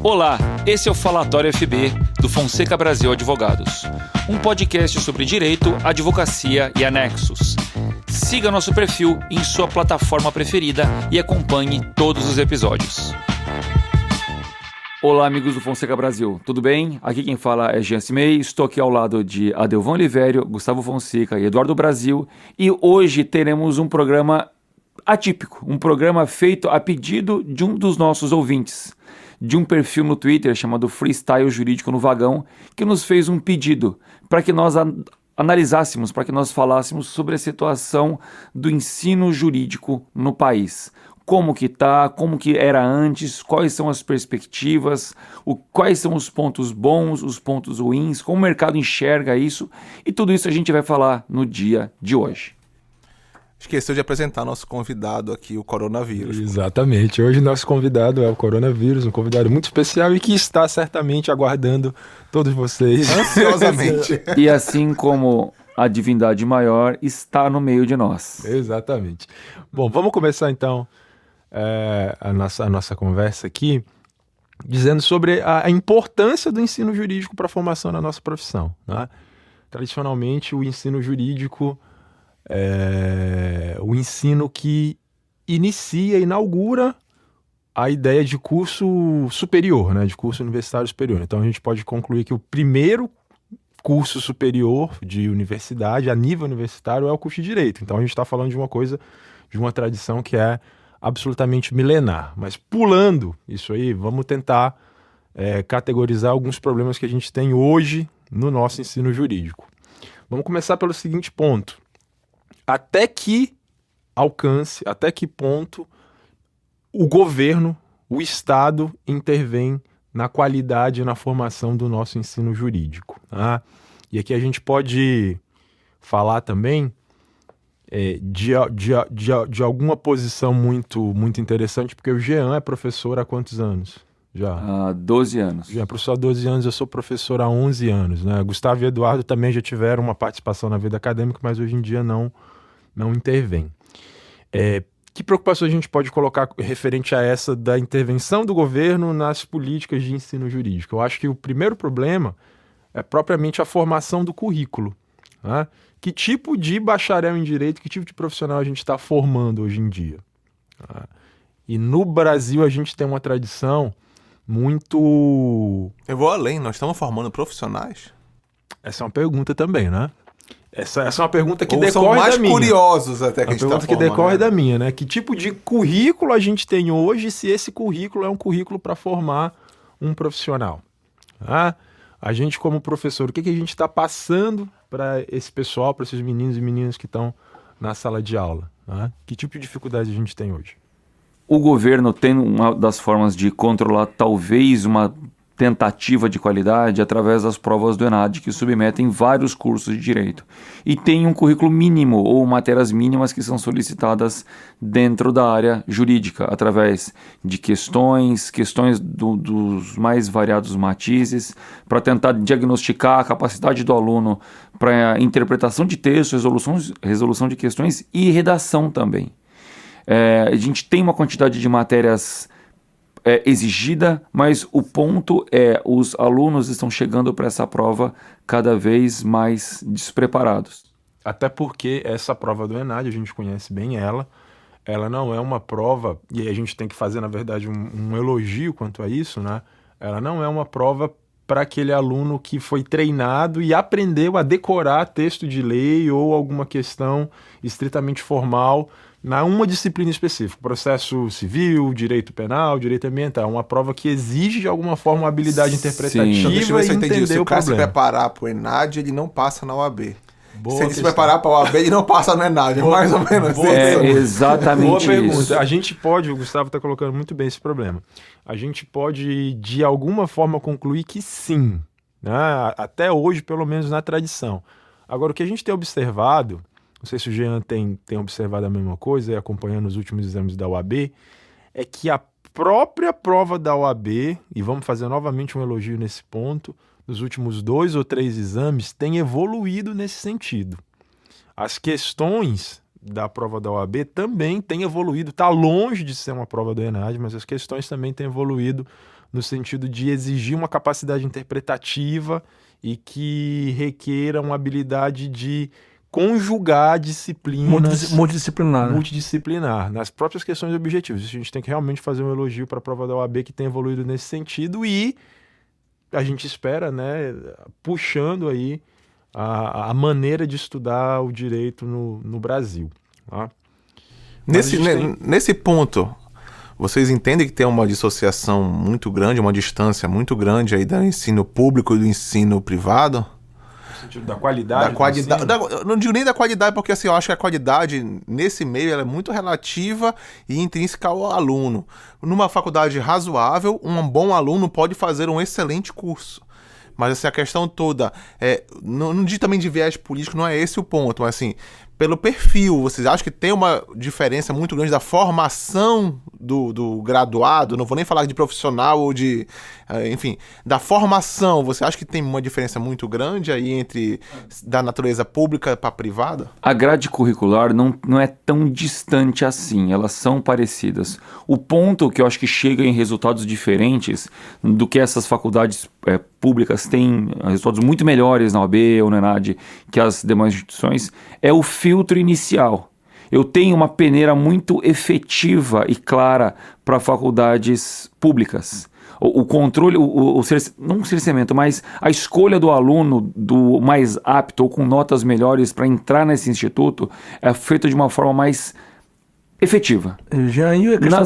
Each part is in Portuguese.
Olá, esse é o Falatório FB do Fonseca Brasil Advogados, um podcast sobre direito, advocacia e anexos. Siga nosso perfil em sua plataforma preferida e acompanhe todos os episódios. Olá, amigos do Fonseca Brasil, tudo bem? Aqui quem fala é Jean Cimei, estou aqui ao lado de Adelvan Olivério, Gustavo Fonseca e Eduardo Brasil, e hoje teremos um programa atípico, um programa feito a pedido de um dos nossos ouvintes, de um perfil no Twitter chamado Freestyle Jurídico no Vagão, que nos fez um pedido para que nós analisássemos, para que nós falássemos sobre a situação do ensino jurídico no país. Como que está, como que era antes, quais são as perspectivas, quais são os pontos bons, os pontos ruins, como o mercado enxerga isso, e tudo isso a gente vai falar no dia de hoje. Esqueceu de apresentar nosso convidado aqui, o coronavírus. Exatamente, hoje nosso convidado é o coronavírus, um convidado muito especial e que está certamente aguardando todos vocês. Ansiosamente. E assim como a divindade maior está no meio de nós. Exatamente. Bom, vamos começar então a nossa conversa aqui, dizendo sobre a importância do ensino jurídico para a formação da nossa profissão, né? Tradicionalmente, o ensino jurídico é o ensino que inaugura a ideia de curso superior, né? De curso universitário superior. Então, a gente pode concluir que o primeiro curso superior de universidade, a nível universitário, é o curso de Direito. Então, a gente está falando de uma coisa, de uma tradição que é absolutamente milenar. Mas pulando isso aí, vamos tentar categorizar alguns problemas que a gente tem hoje no nosso ensino jurídico. Vamos começar pelo seguinte ponto. Até que ponto o governo, o Estado, intervém na qualidade e na formação do nosso ensino jurídico, tá? E aqui a gente pode falar também de alguma posição muito, muito interessante, porque o Jean é professor há quantos anos? Já? Há 12 anos. Já é professor há 12 anos, eu sou professor há 11 anos, né? Gustavo e Eduardo também já tiveram uma participação na vida acadêmica, mas hoje em dia não intervém. Que preocupações a gente pode colocar referente a essa da intervenção do governo nas políticas de ensino jurídico? Eu acho que o primeiro problema é propriamente a formação do currículo, né? Que tipo de bacharel em direito, que tipo de profissional a gente está formando hoje em dia? E no Brasil a gente tem uma tradição muito... Eu vou além, nós estamos formando profissionais? Essa é uma pergunta também, né? Essa é uma pergunta que Ou decorre são mais da minha. Curiosos até que a gente está formando. Que decorre da minha, né? Que tipo de currículo a gente tem hoje, se esse currículo é um currículo para formar um profissional? A gente, como professor, o que a gente está passando para esse pessoal, para esses meninos e meninas que estão na sala de aula? Que tipo de dificuldade a gente tem hoje? O governo tem uma das formas de controlar talvez uma tentativa de qualidade através das provas do ENAD, que submetem vários cursos de direito. E tem um currículo mínimo ou matérias mínimas que são solicitadas dentro da área jurídica, através de questões dos mais variados matizes, para tentar diagnosticar a capacidade do aluno para interpretação de texto, resolução de questões e redação também. A gente tem uma quantidade de matérias exigida, mas o ponto é os alunos estão chegando para essa prova cada vez mais despreparados. Até porque essa prova do ENAD, a gente conhece bem ela não é uma prova, e aí a gente tem que fazer, na verdade, um elogio quanto a isso, né? Ela não é uma prova para aquele aluno que foi treinado e aprendeu a decorar texto de lei ou alguma questão estritamente formal uma disciplina específica, processo civil, direito penal, direito ambiental, uma prova que exige de alguma forma uma habilidade interpretativa. Então, deixa eu ver se eu entendi. Se o cara se preparar para o ENAD, ele não passa na OAB. Se ele se preparar para a OAB, ele não passa no ENAD. É mais ou menos isso. Exatamente. Boa pergunta. A gente pode, o Gustavo está colocando muito bem esse problema, a gente pode de alguma forma concluir que sim, né? Até hoje, pelo menos na tradição. Agora, o que a gente tem observado, não sei se o Jean tem observado a mesma coisa, acompanhando os últimos exames da OAB, é que a própria prova da OAB, e vamos fazer novamente um elogio nesse ponto, nos últimos 2 ou 3 exames, tem evoluído nesse sentido. As questões da prova da OAB também tem evoluído, está longe de ser uma prova do ENAD, mas as questões também têm evoluído no sentido de exigir uma capacidade interpretativa e que requeira uma habilidade de conjugar disciplinas... Multidisciplinar, nas próprias questões objetivas. A gente tem que realmente fazer um elogio para a prova da OAB que tem evoluído nesse sentido e a gente espera, né, puxando aí a maneira de estudar o direito no Brasil. Tá? Nesse ponto, vocês entendem que tem uma dissociação muito grande, uma distância muito grande aí do ensino público e do ensino privado? No sentido da qualidade? Não digo nem da qualidade, porque assim, eu acho que a qualidade nesse meio ela é muito relativa e intrínseca ao aluno. Numa faculdade razoável, um bom aluno pode fazer um excelente curso. Mas assim, a questão toda, não diz também de viés político, não é esse o ponto, mas assim, pelo perfil, vocês acham que tem uma diferença muito grande da formação do graduado? Não vou nem falar de profissional ou de... enfim, da formação. Você acha que tem uma diferença muito grande aí entre da natureza pública para privada? A grade curricular não é tão distante assim, elas são parecidas. O ponto que eu acho que chega em resultados diferentes do que essas faculdades públicas têm, resultados muito melhores na OAB ou na ENAD que as demais instituições, é o filtro inicial. Eu tenho uma peneira muito efetiva e clara para faculdades públicas. O controle, não o cerceamento, mas a escolha do aluno do mais apto ou com notas melhores para entrar nesse instituto é feita de uma forma mais efetiva. Já aí a questão,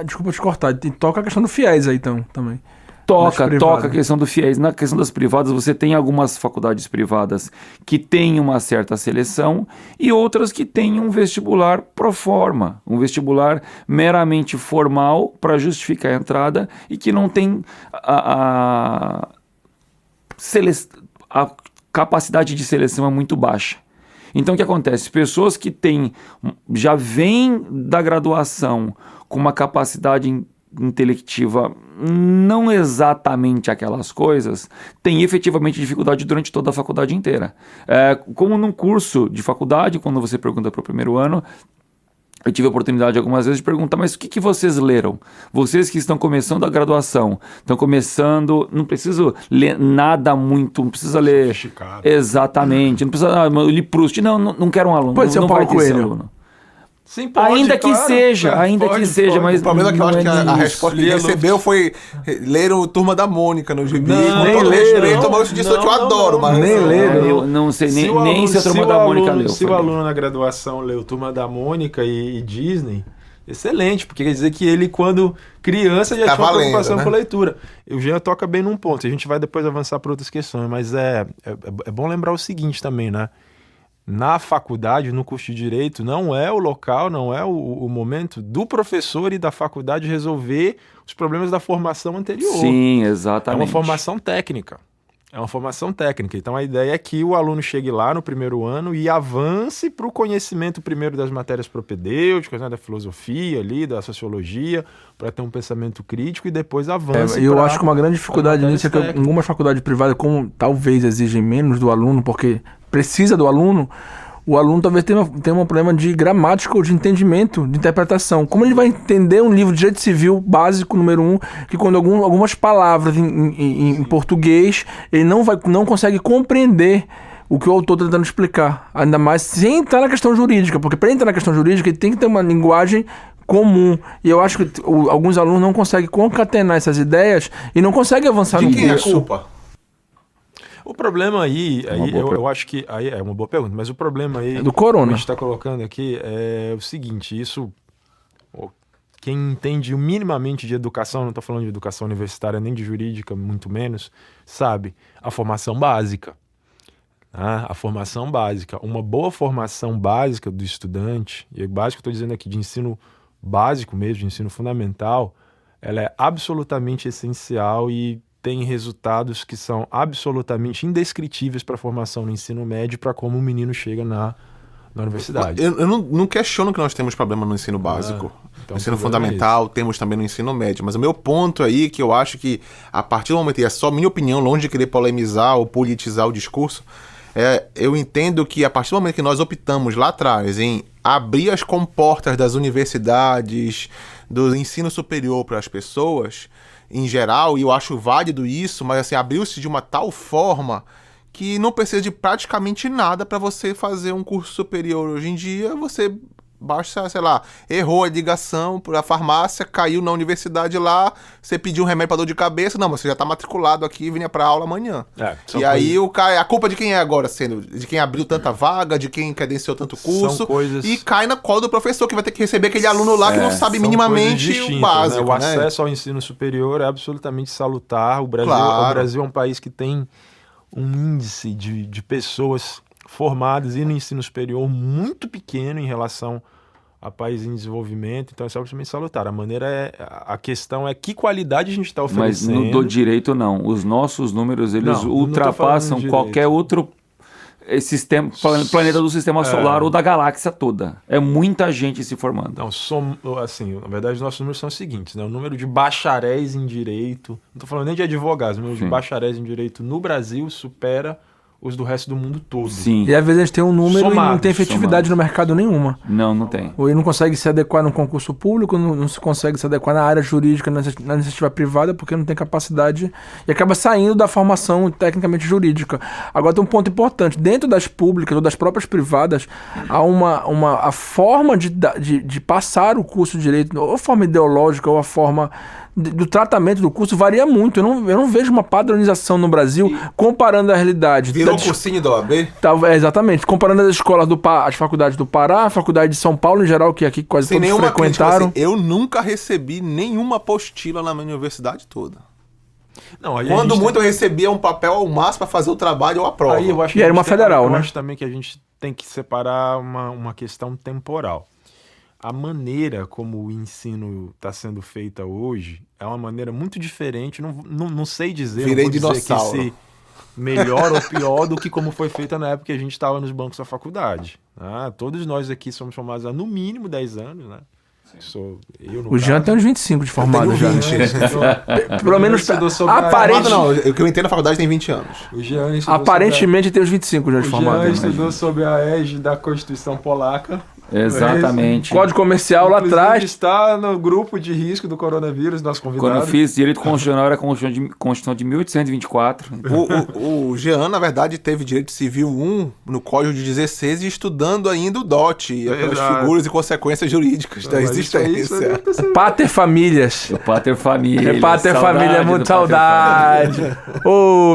desculpa te cortar, toca a questão do FIES aí então também. Toca a questão do FIES. Na questão das privadas, você tem algumas faculdades privadas que têm uma certa seleção e outras que têm um vestibular pro forma, um vestibular meramente formal para justificar a entrada e que não tem a capacidade de seleção é muito baixa. Então o que acontece? Pessoas que já vêm da graduação com uma capacidade intelectiva não exatamente aquelas coisas, tem efetivamente dificuldade durante toda a faculdade inteira. Como num curso de faculdade, quando você pergunta para o primeiro ano, eu tive a oportunidade algumas vezes de perguntar, mas o que vocês leram? Vocês que estão começando a graduação, estão começando, não preciso ler nada muito, não precisa ler... Sofisticado. Exatamente, não precisa, eu li Proust, não quero um aluno. Pode ser não o Paulo vai ter esse Coelho. aluno. Sim, pode, ainda que claro, seja, mas... O problema é que eu acho que a resposta que ele recebeu foi ler o Turma da Mônica no gibi. Com todo respeito, mas disso eu adoro. Mas nem leram. Eu não sei nem se a Turma da Mônica leu. Se o aluno na graduação leu Turma da Mônica e Disney, excelente, porque quer dizer que ele, quando criança, já tinha uma preocupação com leitura. O Jean toca bem num ponto, a gente vai depois avançar para outras questões, mas é bom lembrar o seguinte também, né? Na faculdade, no curso de Direito, não é o local, não é o momento do professor e da faculdade resolver os problemas da formação anterior. Sim, exatamente. É uma formação técnica. Então a ideia é que o aluno chegue lá no primeiro ano e avance para o conhecimento primeiro das matérias propedêuticas, né, da filosofia ali, da sociologia, para ter um pensamento crítico e depois avance. Eu acho que uma grande dificuldade nisso é que algumas faculdades privadas, como talvez exigem menos do aluno, porque precisa do aluno, o aluno talvez tenha um problema de gramática ou de entendimento, de interpretação. Como ele vai entender um livro de direito civil básico, número 1, que quando algumas palavras em português, ele não consegue compreender o que o autor está tentando explicar. Ainda mais sem entrar na questão jurídica, porque para entrar na questão jurídica ele tem que ter uma linguagem comum. E eu acho que alguns alunos não conseguem concatenar essas ideias e não conseguem avançar no curso. De quem é a culpa? O problema aí eu acho que aí é uma boa pergunta, mas o problema aí do corona. Que a gente está colocando aqui é o seguinte: quem entende minimamente de educação, não estou falando de educação universitária nem de jurídica, muito menos, sabe a formação básica. A formação básica, uma boa formação básica do estudante, e básico estou dizendo aqui de ensino básico mesmo, de ensino fundamental, ela é absolutamente essencial e tem resultados que são absolutamente indescritíveis para a formação no ensino médio, para como o menino chega na universidade. Eu não questiono que nós temos problema no ensino básico, no ensino fundamental, temos também no ensino médio, mas o meu ponto aí, que eu acho que a partir do momento, e é só minha opinião, longe de querer polemizar ou politizar o discurso, Eu entendo que a partir do momento que nós optamos lá atrás em abrir as comportas das universidades, do ensino superior para as pessoas, em geral, e eu acho válido isso, mas assim, abriu-se de uma tal forma que não precisa de praticamente nada para você fazer um curso superior hoje em dia. Você basta, sei lá, errou a ligação para a farmácia, caiu na universidade lá, você pediu um remédio para dor de cabeça, não, mas você já está matriculado aqui, vinha para aula amanhã. E aí a culpa de quem é agora, sendo de quem abriu tanta vaga, de quem credenciou tanto curso, e cai na cola do professor, que vai ter que receber aquele aluno lá que não sabe minimamente o básico. Né? O acesso ao ensino superior é absolutamente salutar. O Brasil é um país que tem um índice de pessoas formadas e no ensino superior muito pequeno em relação a países em desenvolvimento, então isso é absolutamente salutar. A questão é que qualidade a gente está oferecendo. Mas no do direito não, os nossos números eles ultrapassam qualquer outro sistema, planeta do sistema solar ou da galáxia toda. É muita gente se formando. Não, assim, na verdade os nossos números são os seguintes, né? O número de bacharéis em direito, não estou falando nem de advogados, o número de bacharéis em direito no Brasil supera os do resto do mundo todo. Sim. E às vezes a gente tem um número e não tem efetividade no mercado nenhuma. Não tem. Ou ele não consegue se adequar num concurso público, não se consegue se adequar na área jurídica, na iniciativa privada, porque não tem capacidade e acaba saindo da formação tecnicamente jurídica. Agora tem um ponto importante. Dentro das públicas ou das próprias privadas, há a forma de passar o curso de direito, ou a forma ideológica, ou a forma do tratamento do curso varia muito. Eu não vejo uma padronização no Brasil comparando a realidade. Virou cursinho da OAB? Exatamente. Comparando as escolas as faculdades do Pará, a faculdade de São Paulo em geral, que aqui quase todos frequentaram. Crítica, assim, eu nunca recebi nenhuma apostila na minha universidade toda. Não, quando muito eu recebia um papel ao máximo para fazer o trabalho ou a prova. Aí eu acho que e era uma federal, né? Eu acho também que a gente tem que separar uma questão temporal. A maneira como o ensino está sendo feita hoje é uma maneira muito diferente. Não sei dizer, Virei não vou dizer dinossauro. que se melhor ou pior do que como foi feita na época que a gente estava nos bancos da faculdade. Todos nós aqui somos formados há no mínimo 10 anos, né? O Jean tem uns 25 de formado já. Pelo menos aparentemente. Não, o que eu entendo na faculdade tem 20 anos. Aparentemente tem uns 25 já de formado. O Jean estudou sob a égide da Constituição Polaca. Exatamente. Código comercial lá atrás. Está no grupo de risco do coronavírus, nosso convidado. Quando eu fiz direito constitucional, era a Constituição de 1824. O Jean, na verdade, teve direito civil 1 no Código de 16 e estudando ainda o DOT, as figuras e consequências jurídicas da existência. Pater famílias. O Pater Família. Pater Família é muito saudade.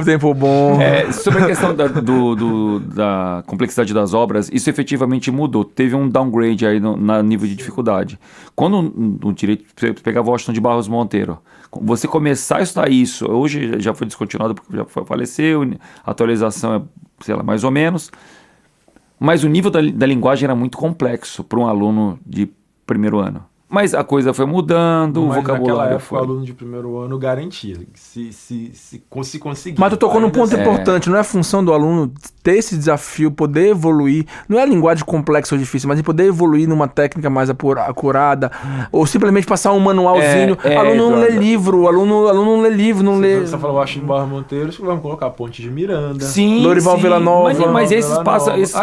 Tempo bom. Sobre a questão da complexidade das obras, isso efetivamente mudou. Teve um downgrade aí no nível de dificuldade. Quando no direito, você pegava Washington de Barros Monteiro, você começar a estudar isso, hoje já foi descontinuado porque já faleceu, a atualização é, sei lá, mais ou menos, mas o nível da linguagem era muito complexo para um aluno de primeiro ano. Mas a coisa foi mudando, o vocabulário foi. O aluno de primeiro ano garantia. Se conseguir. Mas tu tocou num ponto importante, não é função do aluno ter esse desafio, poder evoluir. Não é a linguagem complexa ou difícil, mas em poder evoluir numa técnica mais acurada, ou simplesmente passar um manualzinho. Aluno não lê livro, aluno não lê livro, não lê. Você falou Washington Barros Monteiro, vamos colocar a Ponte de Miranda. Sim. Lorival Villanova. Mas esses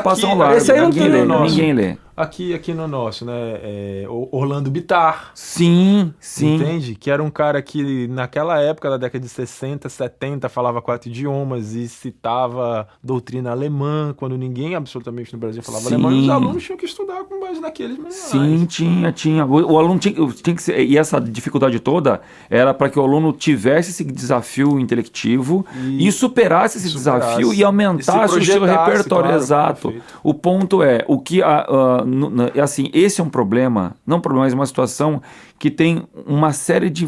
passam lá. Esse aí não tem ninguém lê. Aqui no nosso, né? Orlando Bittar. Sim. Entende? Que era um cara que naquela época, da década de 60, 70, falava 4 idiomas e citava doutrina alemã, quando ninguém absolutamente no Brasil falava alemão, e os alunos tinham que estudar com base naqueles manuais. Sim, tinha. O aluno tinha que ser, e essa dificuldade toda era para que o aluno tivesse esse desafio intelectivo e superasse esse desafio e aumentasse o seu repertório. Claro, exato. perfeito. O ponto é, assim, esse é um problema, não um problema, mas uma situação que tem uma série de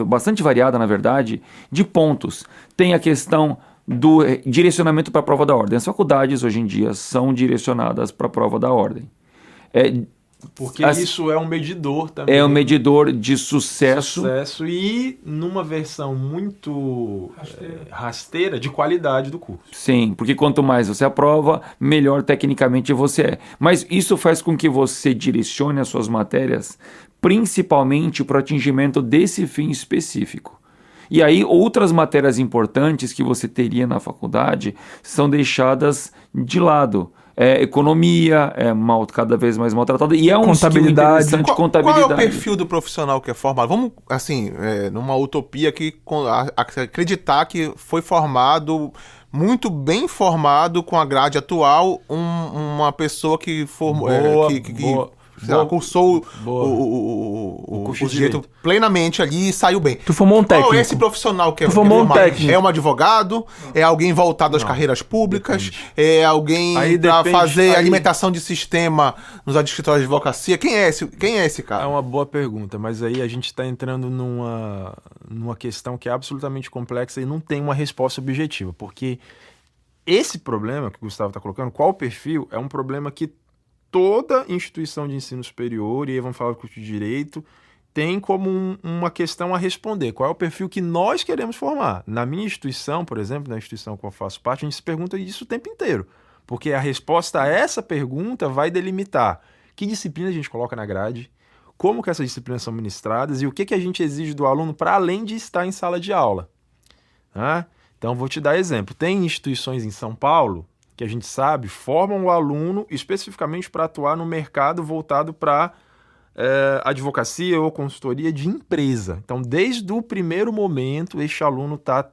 bastante variada, na verdade, de pontos. Tem a questão do direcionamento para a prova da ordem. As faculdades, hoje em dia, são direcionadas para a prova da ordem. Porque isso é um medidor também. É um medidor de sucesso. E numa versão muito rasteira de qualidade do curso. Sim, porque quanto mais você aprova, melhor tecnicamente você é. Mas isso faz com que você direcione as suas matérias principalmente para o atingimento desse fim específico. E aí outras matérias importantes que você teria na faculdade são deixadas de lado. Economia cada vez mais maltratada, e é um skill interessante, contabilidade. Qual é o perfil do profissional que é formado? Vamos, assim, numa utopia que acreditar que foi formado, muito bem formado com a grade atual, uma pessoa que formou, cursou o curso de direito plenamente ali e saiu bem. Tu formou um técnico. Qual é esse profissional que é formou um técnico? É um advogado? É alguém voltado às carreiras públicas? Depende. É alguém para fazer alimentação de sistema nos escritórios de advocacia? Quem é esse cara? É uma boa pergunta, mas aí a gente está entrando numa questão que é absolutamente complexa e não tem uma resposta objetiva, porque esse problema que o Gustavo está colocando, qual o perfil, é um problema que toda instituição de ensino superior, e aí vamos falar do curso de Direito, tem como uma questão a responder. Qual é o perfil que nós queremos formar? Na minha instituição, por exemplo, na instituição que eu faço parte, a gente se pergunta isso o tempo inteiro. Porque a resposta a essa pergunta vai delimitar que disciplina a gente coloca na grade, como que essas disciplinas são ministradas e o que a gente exige do aluno para além de estar em sala de aula. Então, vou te dar exemplo. Tem instituições em São Paulo que a gente sabe, formam o aluno especificamente para atuar no mercado voltado para advocacia ou consultoria de empresa. Então, desde o primeiro momento, este aluno está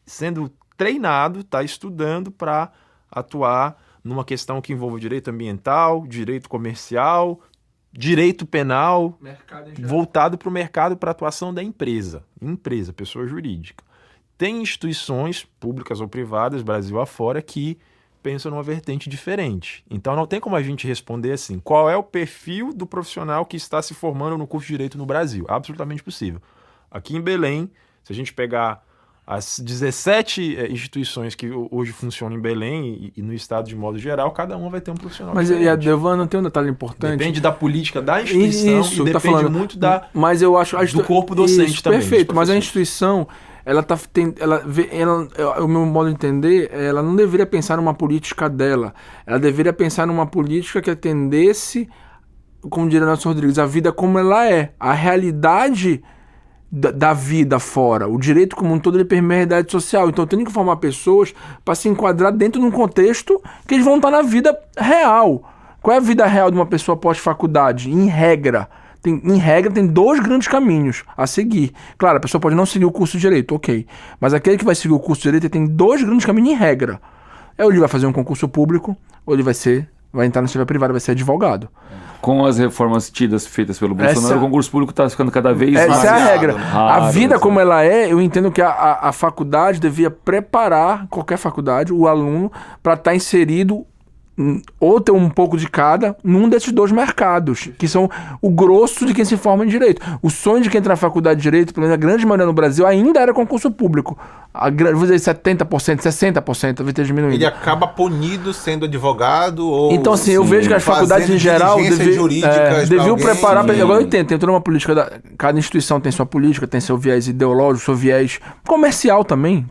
sendo treinado, está estudando para atuar numa questão que envolve direito ambiental, direito comercial, direito penal, voltado para o mercado para atuação da empresa, pessoa jurídica. Tem instituições públicas ou privadas, Brasil afora, que pensam numa vertente diferente. Então não tem como a gente responder assim, qual é o perfil do profissional que está se formando no curso de Direito no Brasil? Absolutamente possível. Aqui em Belém, se a gente pegar as 17 instituições que hoje funcionam em Belém e no estado de modo geral, cada uma vai ter um profissional diferente. Mas, Delvan, tem um detalhe importante. Depende da política da instituição e depende muito mas eu acho, do corpo docente também. Perfeito, mas a instituição, o meu modo de entender, ela não deveria pensar numa política dela. Ela deveria pensar numa política que atendesse, como diria Nelson Rodrigues, a vida como ela é. A realidade da vida fora. O direito como um todo, ele permeia a realidade social. Então, eu tenho que formar pessoas para se enquadrar dentro de um contexto que eles vão estar na vida real. Qual é a vida real de uma pessoa pós-faculdade? Em regra, tem 2 grandes caminhos a seguir. Claro, a pessoa pode não seguir o curso de Direito, ok. Mas aquele que vai seguir o curso de Direito, ele tem 2 grandes caminhos em regra. Ou ele vai fazer um concurso público, ou ele vai entrar na esfera privada, vai ser advogado. Com as reformas feitas pelo Bolsonaro, o concurso público está ficando cada vez mais... Essa é a regra. A vida como ela é, eu entendo que a faculdade devia preparar, qualquer faculdade, o aluno para estar inserido ou ter um pouco de cada num desses 2 mercados, que são o grosso de quem se forma em Direito. O sonho de quem entra na faculdade de Direito, pelo menos a grande maioria no Brasil, ainda era concurso público. Vou dizer 70%, 60%, talvez ter diminuído. Ele acaba punido sendo advogado ou... Então, assim, eu vejo que as faculdades em geral deviam preparar... Agora eu entendo, tem toda uma política, cada instituição tem sua política, tem seu viés ideológico, seu viés comercial também,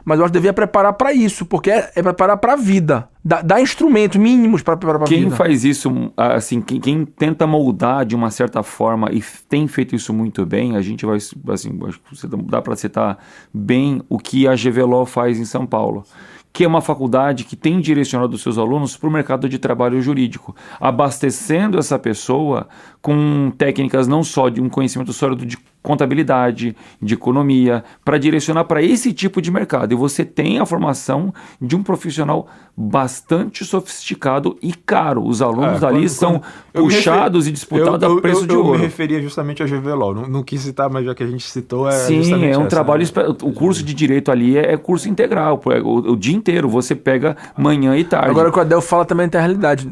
mas eu acho que devia preparar para isso, porque é preparar para a vida. Dá instrumentos mínimos para preparar para a vida. Quem faz isso, assim, quem tenta moldar de uma certa forma e tem feito isso muito bem, a gente vai, assim, acho que dá para citar bem o que a GVLO faz em São Paulo, que é uma faculdade que tem direcionado os seus alunos para o mercado de trabalho jurídico, abastecendo essa pessoa com técnicas não só de um conhecimento sólido de contabilidade, de economia, para direcionar para esse tipo de mercado. E você tem a formação de um profissional bastante sofisticado e caro. Os alunos dali são puxados e disputados a preço de ouro. Eu me referia justamente a GVLO. Não quis citar, mas já que a gente citou... Sim, é um trabalho... O curso de Direito ali é curso integral. O dia inteiro. Você pega manhã e tarde. Agora, o que o Adel fala também tem a realidade.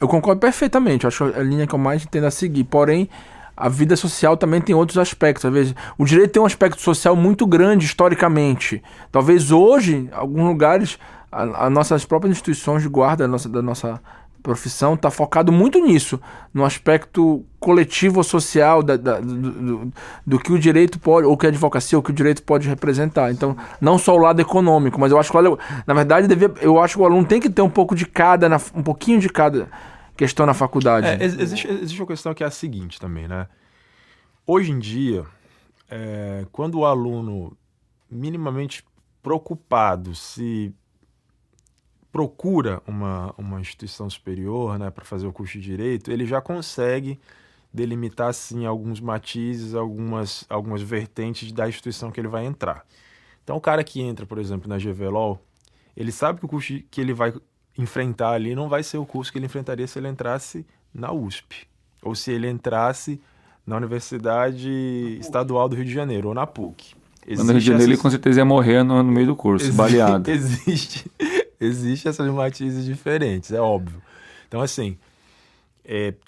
Eu concordo perfeitamente. Acho a linha que eu mais tendo a seguir. Porém, a vida social também tem outros aspectos. Às vezes, o direito tem um aspecto social muito grande historicamente. Talvez hoje, em alguns lugares, as nossas próprias instituições de guarda da nossa profissão está focado muito nisso, no aspecto coletivo ou social do que o direito pode, ou que a advocacia, ou que o direito pode representar. Então, não só o lado econômico, mas eu acho que, na verdade, eu acho que o aluno tem que ter um pouco de cada, um pouquinho de cada questão na faculdade. Existe uma questão que é a seguinte também, né? Hoje em dia, quando o aluno minimamente preocupado se procura uma instituição superior, né, para fazer o curso de Direito, ele já consegue delimitar, sim, alguns matizes, algumas vertentes da instituição que ele vai entrar. Então, o cara que entra, por exemplo, na GVLOL, ele sabe que o curso que ele vai enfrentar ali não vai ser o curso que ele enfrentaria se ele entrasse na USP, ou se ele entrasse na Universidade Estadual do Rio de Janeiro, ou na PUC. No Rio de Janeiro ele com certeza ia morrer no meio do curso, baleado. Existe essas matizes diferentes, é óbvio. Então, assim,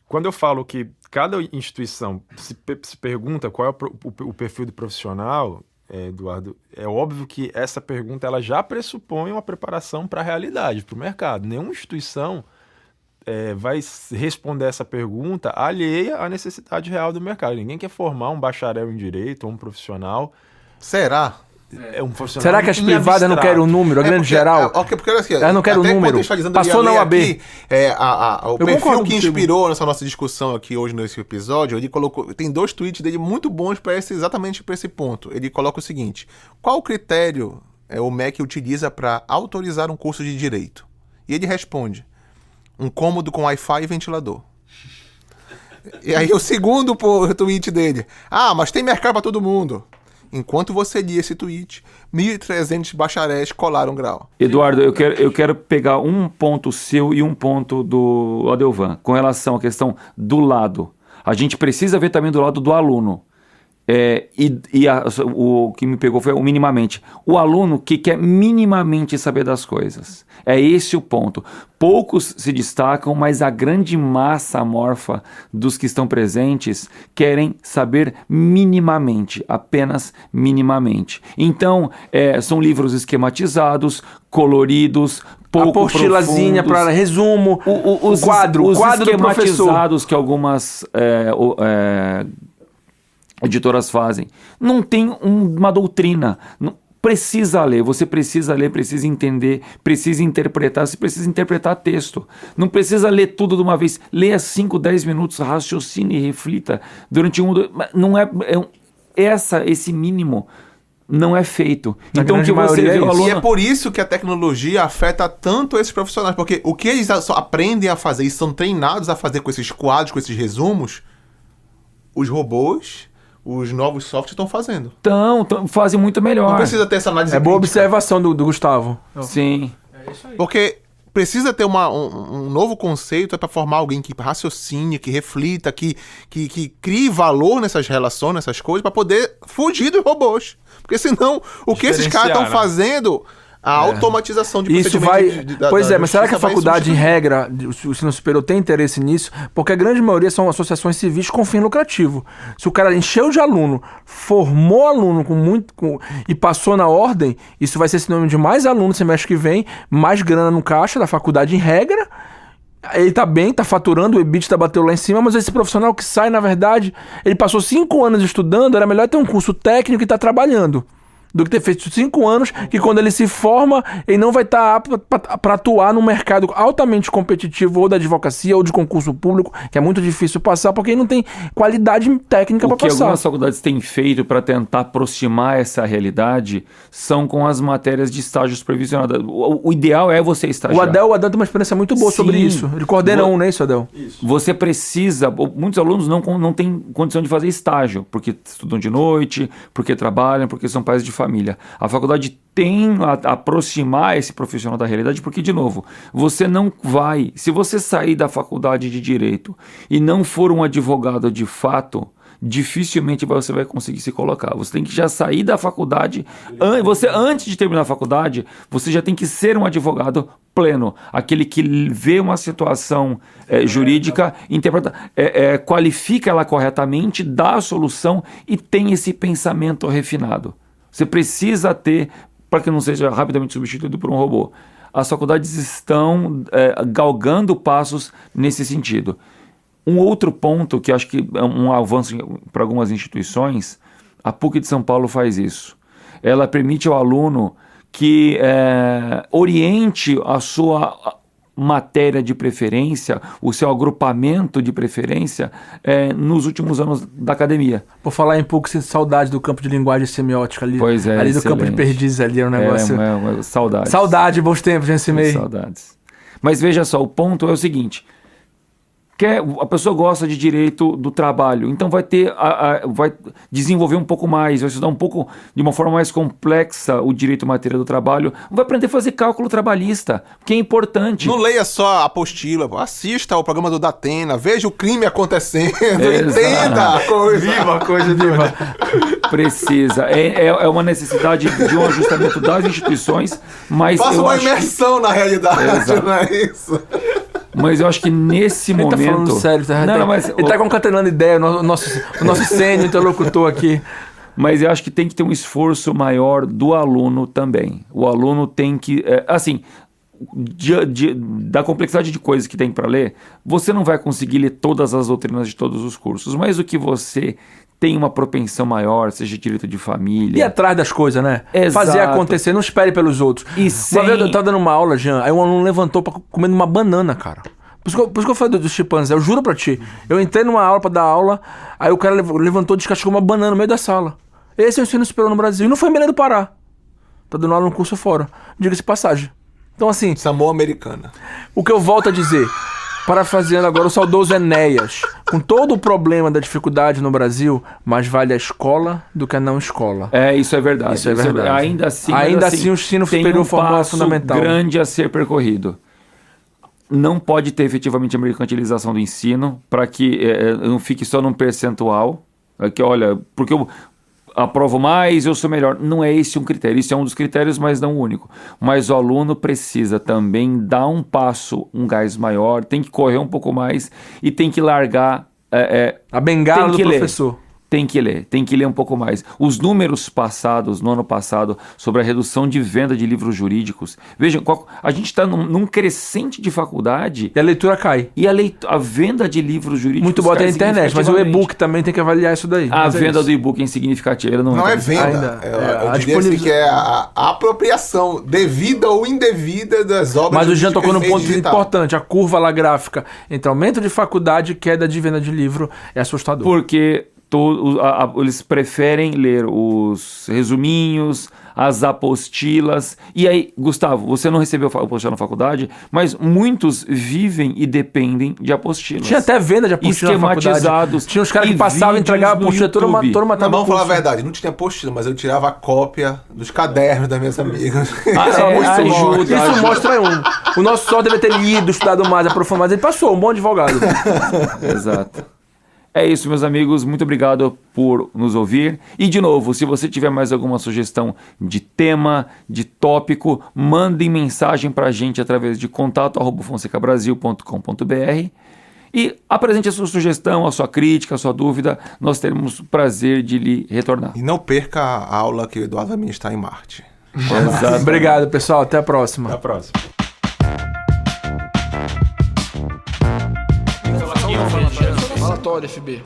quando eu falo que cada instituição se pergunta qual é o perfil do profissional, Eduardo, é óbvio que essa pergunta ela já pressupõe uma preparação para a realidade, para o mercado. Nenhuma instituição vai responder essa pergunta alheia à necessidade real do mercado. Ninguém quer formar um bacharel em Direito ou um profissional. Será? Será que as privadas não querem o número, a grande geral? Porque assim, ela não quer o número. Passou na UAB. Aqui, o perfil que inspirou nessa nossa discussão aqui hoje nesse episódio, ele colocou, tem 2 tweets dele muito bons exatamente para esse ponto. Ele coloca o seguinte: qual critério o MEC utiliza para autorizar um curso de Direito? E ele responde: um cômodo com Wi-Fi e ventilador. E aí o segundo tweet dele: mas tem mercado para todo mundo. Enquanto você lia esse tweet, 1.300 bacharéis colaram grau. Eduardo, eu quero pegar um ponto seu e um ponto do Adelvan, com relação à questão do lado. A gente precisa ver também do lado do aluno. O que me pegou foi o minimamente. O aluno que quer minimamente saber das coisas. É esse o ponto. Poucos se destacam, mas a grande massa amorfa dos que estão presentes querem saber minimamente, apenas minimamente. Então, são livros esquematizados, coloridos, pouco apostilazinha para resumo, os quadro do professor. Esquematizados que algumas editoras fazem. Não tem uma doutrina. Precisa ler, você precisa ler, precisa entender, precisa interpretar, você precisa interpretar texto. Não precisa ler tudo de uma vez. Leia 5, 10 minutos, raciocine e reflita durante não esse mínimo não é feito. Então o que você vê o aluno... E é por isso que a tecnologia afeta tanto esses profissionais, porque o que eles aprendem a fazer e são treinados a fazer com esses quadros, com esses resumos, os robôs, os novos softwares estão fazendo. Fazem muito melhor. Não precisa ter essa análise boa observação do Gustavo. Sim. É isso aí. Porque precisa ter um novo conceito para formar alguém que raciocine, que reflita, que crie valor nessas relações, nessas coisas, para poder fugir dos robôs. Porque senão, o que esses caras estão fazendo... A automatização de isso vai. Mas será que a faculdade, em regra, o ensino superior tem interesse nisso? Porque a grande maioria são associações civis com fim lucrativo. Se o cara encheu de aluno, formou aluno e passou na ordem, isso vai ser sinônimo de mais aluno semestre que vem, mais grana no caixa da faculdade, em regra. Ele tá bem, tá faturando, o EBITDA bateu lá em cima, mas esse profissional que sai, na verdade, ele passou 5 anos estudando, era melhor ter um curso técnico e tá trabalhando, do que ter feito 5 anos, que quando ele se forma, ele não vai estar apto para atuar num mercado altamente competitivo, ou da advocacia, ou de concurso público, que é muito difícil passar, porque ele não tem qualidade técnica para passar. O que algumas faculdades têm feito para tentar aproximar essa realidade são com as matérias de estágio supervisionado. O ideal é você estagiar. O Adel tem uma experiência muito boa sobre isso. Ele coordena não é isso, Adel? Isso. Você precisa... Muitos alunos não têm condição de fazer estágio, porque estudam de noite, porque trabalham, porque são pais de família. A faculdade tem a aproximar esse profissional da realidade, porque, de novo, você não vai... Se você sair da faculdade de Direito e não for um advogado de fato, dificilmente você vai conseguir se colocar. Você tem que já sair da faculdade... Antes de terminar a faculdade, você já tem que ser um advogado pleno. Aquele que vê uma situação jurídica, interpreta, qualifica ela corretamente, dá a solução e tem esse pensamento refinado. Você precisa ter, para que não seja rapidamente substituído por um robô. As faculdades estão galgando passos nesse sentido. Um outro ponto que acho que é um avanço para algumas instituições, a PUC de São Paulo faz isso. Ela permite ao aluno que oriente a sua matéria de preferência, o seu agrupamento de preferência nos últimos anos da academia. Por falar em pouco, sinto saudade do campo de linguagem semiótica ali. Pois é, ali do excelente. campo de Perdizes ali, era um negócio... Saudades. Saudade, bons tempos, já ensinei. Saudades. Mas veja só, o ponto é o seguinte... A pessoa gosta de direito do trabalho, então vai desenvolver um pouco mais, vai estudar um pouco de uma forma mais complexa o direito matéria do trabalho, vai aprender a fazer cálculo trabalhista, que é importante. Não leia só a apostila, assista ao programa do Datena, veja o crime acontecendo, entenda a coisa. Viva a coisa, viva. Precisa. É uma necessidade de um ajustamento das instituições, mas faça eu uma acho imersão na realidade, Exato. não é isso? Mas eu acho que nesse Ele momento... tá falando sério, tá? Ele tá concatenando ideia, o nosso sênior interlocutor aqui. Mas eu acho que tem que ter um esforço maior do aluno também. O aluno tem que... da complexidade de coisas que tem para ler, você não vai conseguir ler todas as doutrinas de todos os cursos, mas o que você tem uma propensão maior, seja direito de família... Ir atrás das coisas, né? Exato. Fazer acontecer, não espere pelos outros. E Uma vez eu tava dando uma aula, Jean, aí um aluno levantou comendo uma banana, cara. Por isso que eu falei do chimpanzé, eu juro pra ti. Eu entrei numa aula pra dar aula, aí o cara levantou e descascou uma banana no meio da sala. Esse é o ensino superior no Brasil. E não foi em Belém do Pará. Tá dando aula no curso fora. Diga-se passagem. Então, assim... Samoa americana. O que eu volto a dizer... Parafraseando agora o saudoso Enéas, com todo o problema da dificuldade no Brasil, mais vale a escola do que a não escola. Isso é verdade. Isso é verdade. Ainda assim, o ensino tem superior um formal é passo fundamental. grande a ser percorrido. Não pode ter efetivamente a mercantilização do ensino para que não fique só num percentual. Que, olha, porque eu aprovo mais, eu sou melhor. Não é esse um critério. Isso é um dos critérios, mas não o único. Mas o aluno precisa também dar um passo, um gás maior, tem que correr um pouco mais e tem que largar... a bengala do professor. Tem que ler um pouco mais. Os números passados, no ano passado, sobre a redução de venda de livros jurídicos. Vejam, a gente está num crescente de faculdade. E a leitura cai. E a venda de livros jurídicos. Muito bom até na internet, mas o e-book também tem que avaliar isso daí. A venda do e-book é insignificativa. Ela não é venda. Eu diria assim que é a apropriação devida ou indevida das obras. Mas o Jean tocou num ponto importante. A curva lá gráfica entre aumento de faculdade e queda de venda de livro é assustador. Porque... eles preferem ler os resuminhos, as apostilas. E aí, Gustavo, você não recebeu apostila na faculdade, mas muitos vivem e dependem de apostilas. Tinha até venda de apostila na faculdade. Tinha uns caras que passavam e entregavam a apostila toda uma vamos falar a verdade, não tinha apostila, mas eu tirava a cópia dos cadernos das minhas amigas. Isso mostra o nosso só deve ter lido, estudado mais, aprofundado mais. Ele passou, um bom advogado. Exato. É isso, meus amigos. Muito obrigado por nos ouvir. E, de novo, se você tiver mais alguma sugestão de tema, de tópico, mandem mensagem para a gente através de contato@fonsecabrasil.com.br e apresente a sua sugestão, a sua crítica, a sua dúvida. Nós teremos o prazer de lhe retornar. E não perca a aula que o Eduardo vai ministrar em Marte. Obrigado, pessoal. Até a próxima. Até a próxima. Falatório, FB.